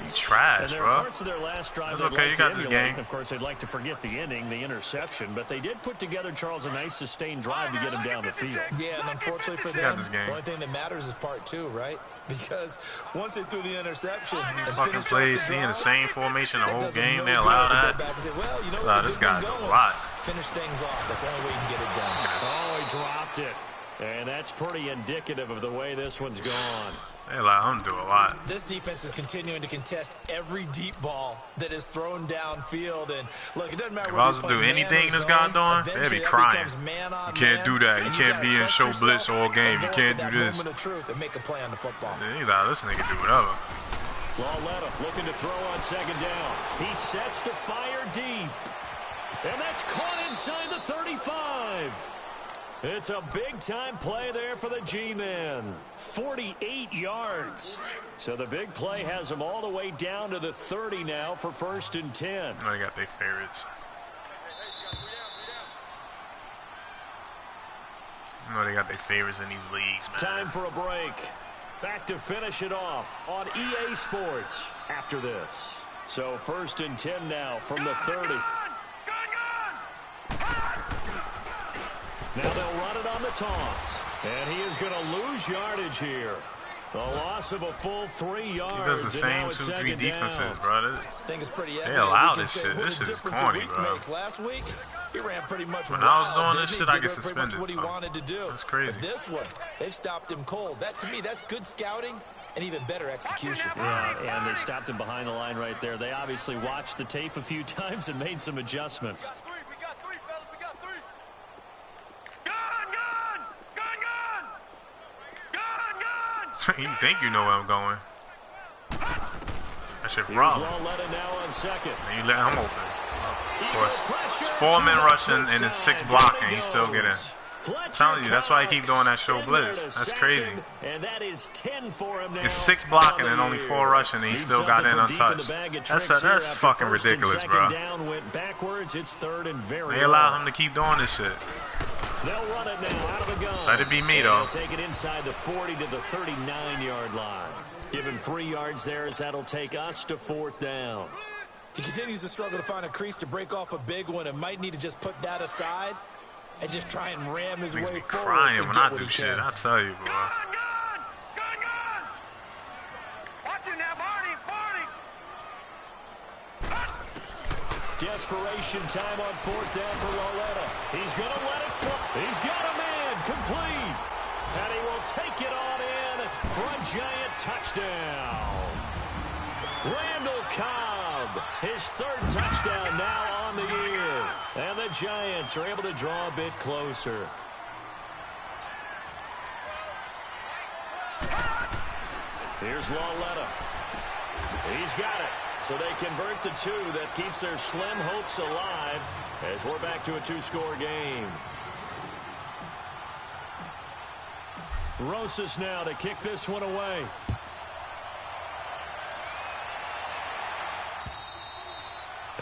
He's trash, bro. That's okay. You got this game. Of course, they'd like to forget the inning, the interception, but they did put together, Charles, a nice sustained drive to get him down the field. Yeah, and unfortunately for them, the only thing that matters is part 2, right? Because once they threw the interception, fucking plays, seeing the same formation the whole game, they allow that. Nah, this guy's a lot. Finish things off. That's the only way you can get it done. Oh, he dropped it. And that's pretty indicative of the way this one's gone. They allow him to do a lot. This defense is continuing to contest every deep ball that is thrown downfield. And look, it doesn't matter if I was to do anything this guy doing, they'd be crying. You can't do that. You can't be in show blitz all game. You can't do this. And make a play on the football. Yeah, this nigga do whatever. Lauletta looking to throw on second down. He sets to fire deep. And that's caught inside the 35. It's a big-time play there for the G-men. 48 yards. So the big play has them all the way down to the 30 now for 1st and 10. Oh, they got their favorites. Oh, they got their favorites in these leagues, man. Time for a break. Back to finish it off on EA Sports after this. So 1st and 10 now from the 30. Now they'll run it on the toss. And he is going to lose yardage here. The loss of a full 3 yards. He does the same 2-3 defenses, bro. I think it's pretty they allow this shit. This is corny, bro. Last week, he ran pretty much when I was doing this shit, I get suspended. What he wanted to do. That's crazy. But this one, they've stopped him cold. That, to me, that's good scouting and even better execution. Yeah, and they stopped him behind the line right there. They obviously watched the tape a few times and made some adjustments. You think you know where I'm going. That shit wrong. And you let him open. Of course, it's 4 men rushing and it's 6 blocking. He's still getting. I'm telling you, that's why I keep doing that show blitz. That's crazy. It's 6 blocking and only 4 rushing and he still got in untouched. That's fucking ridiculous, bro. They allow him to keep doing this shit. They'll run it now out of the gun. Let it be me, though. Take it inside the 40 to the 39-yard line. Give him 3 yards there as that'll take us to 4th down. He continues to struggle to find a crease to break off a big one and might need to just put that aside and just try and ram his way forward. Crying when I do shit, I tell you, bro. Watch him now, Barney. Desperation time on 4th down for Lauletta. He's going to let it fly. He's got a man complete. And he will take it on in for a giant touchdown. Randall Cobb, his 3rd touchdown now on the year. And the Giants are able to draw a bit closer. Here's Lauletta. He's got it. So they convert the 2. That keeps their slim hopes alive as we're back to a 2-score game. Rosas now to kick this one away.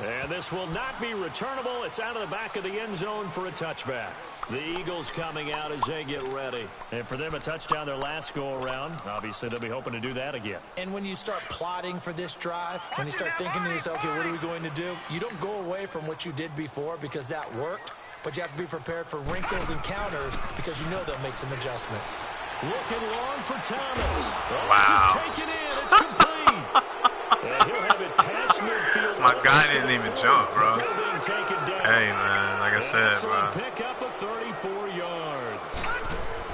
And this will not be returnable. It's out of the back of the end zone for a touchback. The Eagles coming out as they get ready. And for them, a touchdown their last go-around. Obviously, they'll be hoping to do that again. And when you start plotting for this drive, when you start thinking to yourself, okay, what are we going to do? You don't go away from what you did before because that worked, but you have to be prepared for wrinkles and counters because you know they'll make some adjustments. Looking long for Thomas. Wow. This is taken in. It's complete. And he'll have it past midfield. My guy didn't even jump, bro. Hey, man, like I said, bro. Pick up a 34 yards.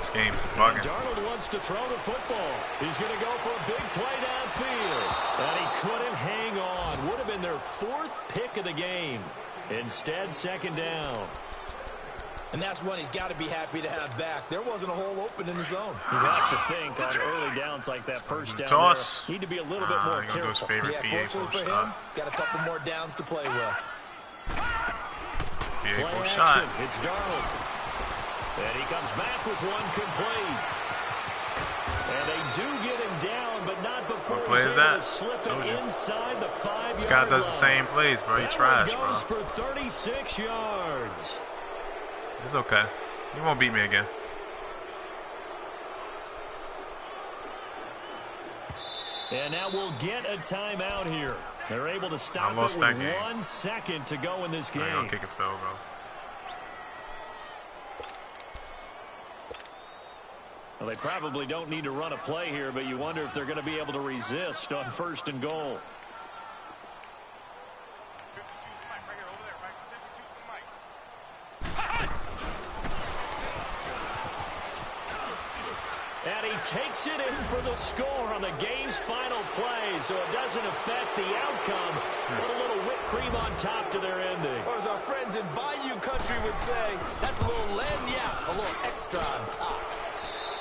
This game's bugging. Darnold wants to throw the football. He's going to go for a big play downfield. And he couldn't hang on. Would have been their 4th pick of the game. Instead, 2nd down. And that's one he's got to be happy to have back. There wasn't a hole open in the zone. You have to think on early downs like that first down toss. There, need to be a little bit more careful. Yeah, fortunately for him, got a couple more downs to play with. Full shot. It's Darnold. And he comes back with one complete. And they do get him down, but not before he's able to slip it inside the 5-yard line. This guy does the same plays, bro. He trash, bro. Goes for 36 yards. It's okay. He won't beat me again. And now we'll get a timeout here. They're able to stop it with 1 second to go in this game. I'm gonna kick a field goal. Well, they probably don't need to run a play here, but you wonder if they're going to be able to resist on 1st and goal. And he takes it in for the score on the game's final play, so it doesn't affect the outcome, but a little whipped cream on top to their ending. Or as our friends in Bayou Country would say, that's a little lagniappe, a little extra on top.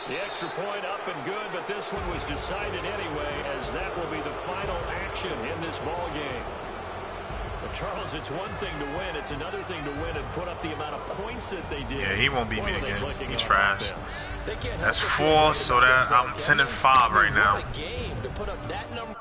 The extra point up and good, but this one was decided anyway, as that will be the final action in this ball game. But Charles, it's one thing to win. It's another thing to win and put up the amount of points that they did. Yeah, he won't beat me again. He's trash. They can't That's 4, so that I'm 10-5 right now. What a game to put up that number.